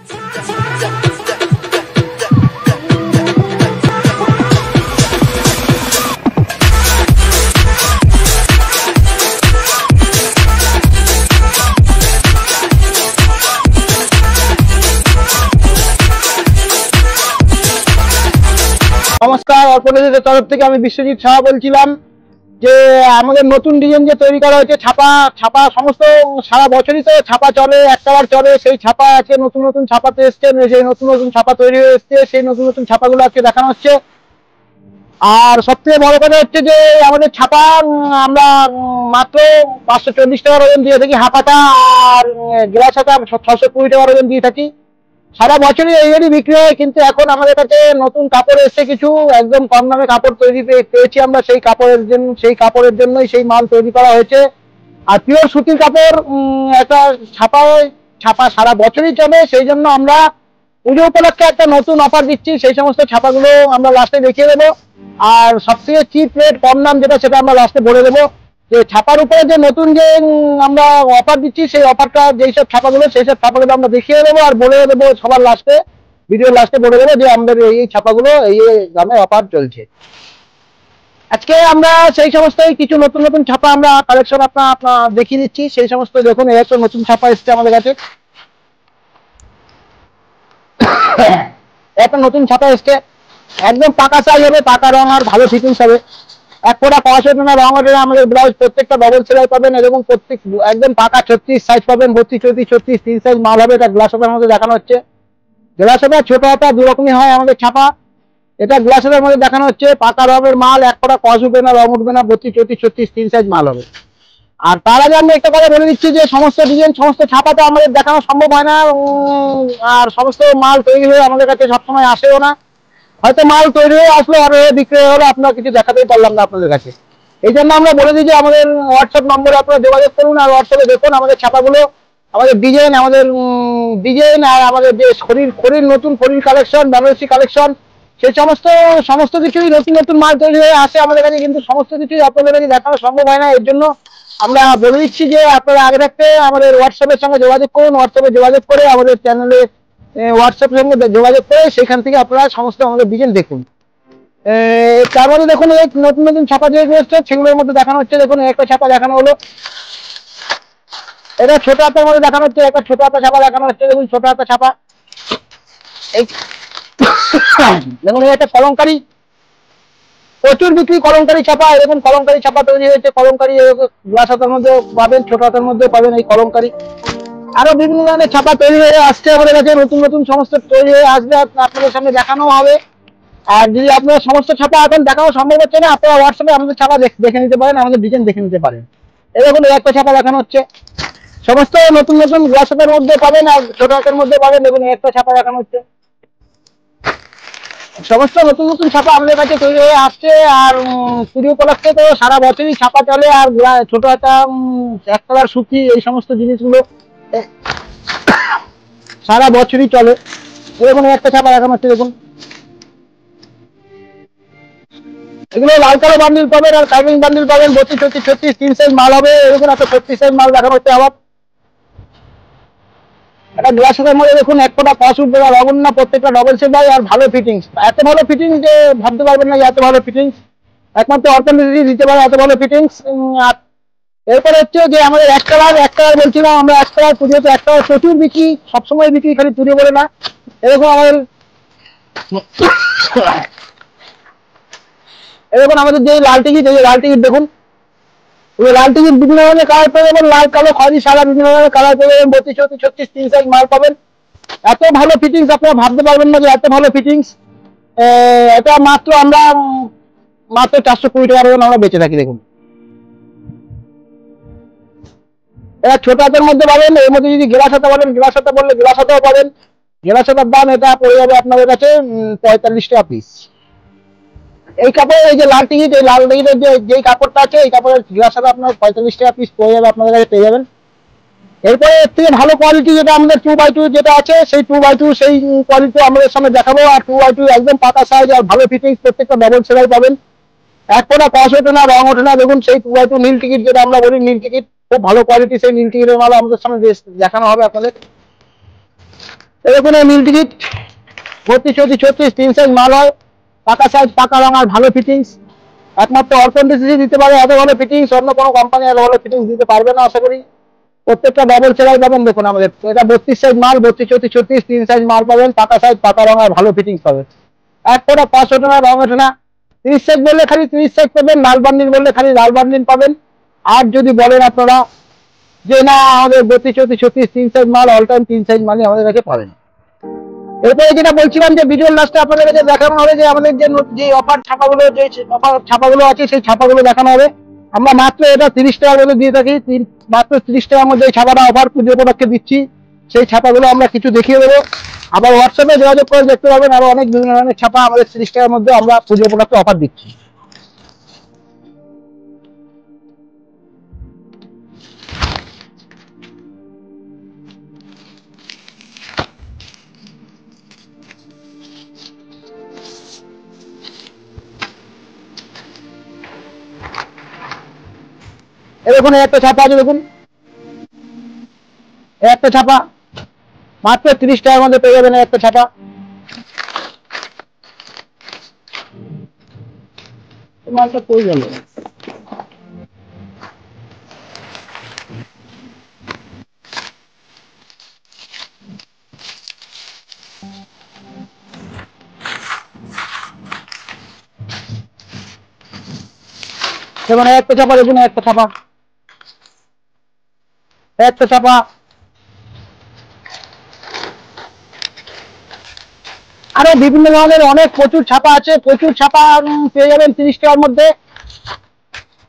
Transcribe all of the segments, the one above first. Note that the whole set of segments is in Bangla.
নমস্কার, অর্পণের তরফ থেকে আমি বিশ্বজিৎ সাহা বলছিলাম যে আমাদের নতুন ডিজাইন যে তৈরি করা হয়েছে ছাপা সমস্ত সারা বছরই তো ছাপা চলে, একটাবার চলে, সেই ছাপা আছে নতুন নতুন ছাপাতে এসছে, সেই নতুন নতুন ছাপা তৈরি হয়ে এসছে, সেই নতুন নতুন ছাপাগুলো আজকে দেখানো হচ্ছে। আর সবথেকে বড় কথা হচ্ছে যে আমাদের ছাপা আমরা মাত্র 540 টাকার ওজন দিয়ে থাকি হাফাটা, আর গ্লাস হাতা 620 টাকার ওজন দিয়ে থাকি। সারা বছরই এই বিক্রি হয়, কিন্তু এখন আমাদের কাছে নতুন কাপড় এসছে, কিছু একদম কম দামে কাপড় তৈরি পেয়েছি আমরা, সেই কাপড়ের জন্যই সেই মাল তৈরি করা হয়েছে। আর পিওর সুতির কাপড়, একটা ছাপা সারা বছরই চলে, সেই জন্য আমরা পুজো উপলক্ষে একটা নতুন অফার দিচ্ছি, সেই সমস্ত ছাপাগুলো আমরা লাস্টে দেখিয়ে দেবো। আর সবথেকে চিপ রেট, কম দাম যেটা, সেটা আমরা লাস্টে বলে দেবো। যে ছাপার উপরে যে নতুন যে আমরা অফার দিচ্ছি, সেই অফারটা যেই সব ছাপাগুলো, সেই সব ছাপাগুলো আমরা দেখিয়ে দেবো আর বলে দেবো সবার লাস্টে, ভিডিও লাস্টে বলে দেবো যে আমাদের এই ছাপাগুলো এই দামে অফার চলছে। আজকে আমরা সেই সমস্ত কিছু নতুন নতুন ছাপা আমরা কালেকশন আপনার দেখিয়ে দিচ্ছি। সেই সমস্ত দেখুন, এই একটা নতুন ছাপা এসছে আমাদের কাছে, একটা নতুন ছাপা এসছে, একদম পাকা সাইজ হবে, পাকা রং আর ভালো ফিটিংস হবে। এক ফোঁটা পড়াশোনা না রং ওঠে না আমাদের ব্লাউজ, প্রত্যেকটা ডবল সেলাই পাবেন, এবং প্রত্যেক একদম পাকা 36 সাইজ পাবেন, 32, 34, 36 3 সাইজ মাল হবে। এটা গ্লাস হাতার মধ্যে দেখানো হচ্ছে, গ্লাস হাতা ছোট হাতা দু রকমই হয় আমাদের ছাপা। এটা গ্লাস হাতার মধ্যে দেখানো হচ্ছে, পাকা রঙের মাল, এক ফোঁটা কস উঠবে না, রং উঠবে না, 32, 34, 36 3 সাইজ মাল হবে। আর তার আগে আমি একটা কথা বলে দিচ্ছি যে সমস্ত ডিজাইন, সমস্ত ছাপা তো আমাদের দেখানো সম্ভব হয় না, আর সমস্ত মাল তৈরি হয়ে আমাদের কাছে সবসময় আসেও না। হয়তো মাল তৈরি হয়ে আসলো আর বিক্রি হলো, আপনার কিছু দেখাতেই পারলাম না আপনাদের কাছে। এই জন্য আমরা বলে দিই যে আমাদের হোয়াটসঅ্যাপ নম্বরে আপনারা যোগাযোগ করুন, আর হোয়াটসঅ্যাপে দেখুন আমাদের ছাপাগুলো, আমাদের ডিজাইন আর আমাদের যে খড়ির নতুন খড়ির কালেকশন, বেনারসি কালেকশন, সেই সমস্ত কিছুই নতুন নতুন মাল তৈরি হয়ে আসে আমাদের কাছে, কিন্তু সমস্ত কিছুই আপনাদের কাছে দেখানো সম্ভব হয় না। এর জন্য আমরা বলে দিচ্ছি যে আপনারা আগে থাকতে আমাদের হোয়াটসঅ্যাপের সঙ্গে যোগাযোগ করুন, হোয়াটসঅ্যাপে যোগাযোগ করে আমাদের চ্যানেলে হোয়াটসঅ্যাপের সঙ্গে যোগাযোগ করে সেখান থেকে আপনারা সমস্ত আমাদের ডিজাইন দেখুন। তার মধ্যে দেখুন এই নতুন নতুন ছাপা যেগুলো এসছে সেগুলোর মধ্যে দেখানো হচ্ছে। দেখুন একটা ছাপা দেখানো হলো, এটা ছোট হাতের মধ্যে দেখানো হচ্ছে, একটা ছোট হাতা ছাপা দেখানো হচ্ছে। দেখুন ছোট হাতা ছাপা, এই দেখুন এই একটা কলমকারী, প্রচুর বিক্রি কলমকারী ছাপা। এরকম কলমকারী ছাপা তৈরি হয়েছে, কলমকারী গ্লাস হাতার মধ্যে পাবেন, ছোট হাতের মধ্যে পাবেন এই কলমকারী। আরো বিভিন্ন ধরনের ছাপা তৈরি হয়ে আসছে আমাদের কাছে, নতুন নতুন সমস্ত তৈরি হয়ে আসবে, আপনাদের সামনে দেখানো হবে। আর যদি আপনার সমস্ত ছাপা এখন দেখানো সম্ভব হচ্ছে না, আপনারা হোয়াটসঅ্যাপে আমাদের ছাপা দেখে নিতে পারেন, আমাদের ডিজাইন দেখে নিতে পারেন। এই দেখুন একটা ছাপা দেখানো হচ্ছে, সমস্ত নতুন নতুন গ্লাস হাতের মধ্যে পাবেন আর ছোট হাতের মধ্যে পাবেন। দেখুন একটা ছাপা দেখানো হচ্ছে, সমস্ত নতুন নতুন ছাপা আমাদের কাছে তৈরি হয়ে আসছে। আর পুজো উপলক্ষে তো সারা বছরই ছাপা চলে, আর ছোট হাতা, এক কালার সুতি, এই সমস্ত জিনিসগুলো সারা বছরই চলে। দেখুন একটা ছাপা দেখানো হচ্ছে, দেখুন এগুলো লাল কালো বান্ডিল পাবেন আর কার্ভিং বান্ডিল পাবেন, 32, 34, 36 3 সাইজ মাল হবে। এরকম একটা 36 সাইজ মাল দেখানো হচ্ছে। আবার একটা গ্লাস হাতের মধ্যে দেখুন এক ফোঁটা কস উঠবে না, রঙ না, প্রত্যেকটা ডবল সেলাই আর ভালো ফিটিংস। এত ভালো ফিটিংস যে ভাবতে পারবেন না যে এত ভালো ফিটিংস, একমাত্র অর্থনীতি দিতে পারে এত ভালো ফিটিংস। আর এরপরে হচ্ছে যে আমাদের এক কালার বলছিলাম আমরা, এক কালার পুজোতে এক কালার প্রচুর বিক্রি, সবসময় বিক্রি, খালি পুজো বলে না। এরকম আমাদের যে লাল টিকিট, দেখুন লাল টিকিট বিভিন্ন ধরনের কালার পেয়ে যাবেন, লাল কালো খয়েরি সাদা বিভিন্ন ধরনের কালার পেয়ে যাবেন, 32, 34, 36 3 সাইজ মাল পাবেন। এত ভালো ফিটিংস আপনারা ভাবতে পারবেন না যে এত ভালো ফিটিংস। এটা আমরা মাত্র 420 টাকার আমরা বেঁচে থাকি। দেখুন এটা ছোট হাতের মধ্যে পাবেন, এর মধ্যে যদি গ্লাস হাতা বলেন, গ্লাস হাতা বললে গ্লাস হাতাও পাবেন। গ্লাস হাতার দাম এটা পড়ে যাবে আপনাদের কাছে 45 টাকা পিস। এই কাপড়, এই যে লাল টিকিট, এই লাল টিকিটের যে কাপড়টা আছে, এই কাপড়ের গ্লাস হাতা আপনার 45 টাকা পিস পড়ে যাবে, আপনাদের কাছে পেয়ে যাবেন। এরপরে এর থেকে ভালো কোয়ালিটি যেটা আমাদের 2x2 যেটা আছে, সেই 2x2 সেই কোয়ালিটি আমাদের সামনে দেখাবো। আর 2x2 একদম পাকা সাইজ আর ভালো ফিটিংস, প্রত্যেকটা ডবল সেলাই পাবেন, এক ফোঁটা কস ওঠে না, রং ওঠে না। দেখুন সেই 2x2 নীল টিকিট যেটা আমরা বলি, নীল টিকিট খুব ভালো কোয়ালিটি, সেই নীল টিকিটের মাল আমাদের সামনে দেখানো হবে আপনাদের। এরকম মিল টিকিট 32, 34, 3 সাইজ মাল হয়, পাকা সাইজ, পাকা রং আর ভালো ফিটিংস। একমাত্র অর্পণ ডিসিসি দিতে পারে এত ভালো ফিটিংস, অন্য কোনো কোম্পানি এত ভালো ফিটিংস দিতে পারবে না আশা করি। প্রত্যেকটা ডাবল সেলাই পাবেন। দেখুন আমাদের এটা 32 সাইজ মাল, 32, 34, 36, 3 সাইজ মাল পাবেন, পাকা সাইজ, পাকা রং আর ভালো ফিটিংস পাবেন। এক ফোঁটা 500 টাকা রং ওঠে না। 30 সাইজ বললে খালি 30 সাইজ পাবেন, লাল বান্ডিল বললে খালি লাল বান্ডিল পাবেন। আর যদি বলেন আপনারা যে না আমাদের 32, 34, 36, 3 সাইজ মাল অল টাইম 3 সাইজ মালই আমাদের কাছে পাবেন। এরপরে যেটা বলছিলাম যে ভিডিওর লাস্টে আপনাদের কাছে দেখানো হবে যে আমাদের যে অফার ছাপাগুলো, যে অফার ছাপাগুলো আছে সেই ছাপাগুলো দেখানো হবে। আমরা মাত্র এটা 30 টাকার মধ্যে দিয়ে থাকি, মাত্র 30 টাকার মধ্যে এই ছাপাটা অফার পুজো উপলক্ষে দিচ্ছি। সেই ছাপাগুলো আমরা কিছু দেখিয়ে দেবো। আবার হোয়াটসঅ্যাপে যোগাযোগ করে দেখতে পাবেন, আরো অনেক বিভিন্ন ধরনের ছাপা আমাদের 30 টাকার মধ্যে আমরা পুজো উপলক্ষে অফার দিচ্ছি। দেখুন একটা ছাপা আছে, দেখুন একটা ছাপা মাত্র 30 টাকার মধ্যে পেয়ে যাবেন। একটা ছাপা মালটা পেয়ে গেল। যেমন একটা ছাপা দেখুন, একটা ছাপা, একটা ছাপা। আরো বিভিন্ন ধরনের অনেক প্রচুর ছাপা আছে, প্রচুর ছাপা পেয়ে যাবেন 30 টাকার মধ্যে।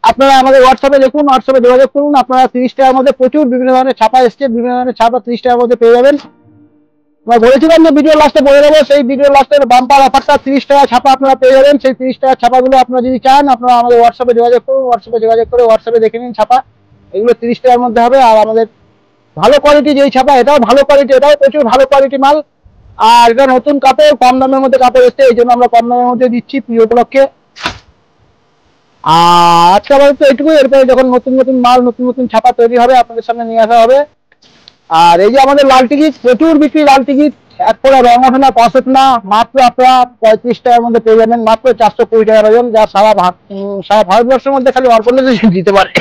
আপনারা আমাদের হোয়াটসঅ্যাপে দেখুন, হোয়াটসঅ্যাপে যোগাযোগ করুন। আপনারা 30 টাকার মধ্যে প্রচুর বিভিন্ন ধরনের ছাপা এসছে, বিভিন্ন ধরনের ছাপা 30 টাকার মধ্যে পেয়ে যাবেন। আমরা বলেছিলাম যে ভিডিও লাস্টে বলে দেবো, সেই ভিডিও লাস্টের বাম্পার অফারটা 30 টাকা ছাপা আপনারা পেয়ে যাবেন। সেই 30 টাকার ছাপাগুলো আপনারা যদি চান আপনারা আমাদের হোয়াটসঅ্যাপে যোগাযোগ করুন, হোয়াটসঅ্যাপে যোগাযোগ করে হোয়াটসঅ্যাপে দেখে নিন ছাপা। এগুলো 30 টাকার মধ্যে হবে। আর আমাদের ভালো কোয়ালিটি যেই ছাপা, এটাও ভালো কোয়ালিটি, এটাও প্রচুর ভালো কোয়ালিটি মাল। আর এটা নতুন কাপড়, কম দামের মধ্যে কাপড় এসছে, এই জন্য আমরা কম দামের মধ্যে দিচ্ছি প্রিয় উপলক্ষে। আর আজকে আপাতত এটুকুই। এরপরে যখন নতুন নতুন মাল, নতুন নতুন ছাপা তৈরি হবে আপনাদের সামনে নিয়ে আসা হবে। আর এই যে আমাদের লাল টিকিট, প্রচুর বিক্রি লাল টিকিট, এক ফোঁটা রং ওঠে না, কস ওঠে না, মাত্র আপনারা 35 টাকার মধ্যে পেয়ে যাবেন, মাত্র 420 টাকা ওজন, যা সারা ভারতবর্ষের মধ্যে খালি অর্পণ দিতে পারে।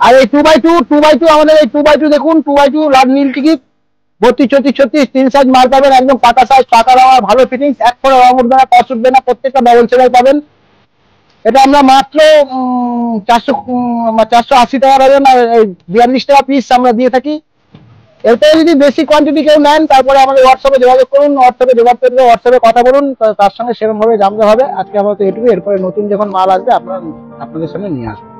আর এই 2x2 আমাদের এই 2x2 দেখুন, 2x2 লাল নীল টিকিট 32, 34, 36, 3 সাইজ মাল পাবেন, একদম পাকা সাইজ, পাকা রং আর ভালো ফিটিংস, এক ফোঁটা রং উঠবে না, কস উঠবে না, প্রত্যেকটা ডবল সেলাই পাবেন। এটা আমরা মাত্র 480 টাকা ওজন আর 42 টাকা পিস আমরা দিয়ে থাকি। এরপরে যদি বেশি কোয়ান্টিটি কেউ নেন তারপরে আমাদের হোয়াটসঅ্যাপে যোগাযোগ করুন, হোয়াটসঅ্যাপে যোগাযোগ করলে হোয়াটসঅ্যাপে কথা বলুন, তার সঙ্গে সেরকম ভাবে জানতে হবে। আজকে আমাদের এটুকু। এরপরে নতুন যখন মাল আসবে আপনাদের সামনে নিয়ে আসবো।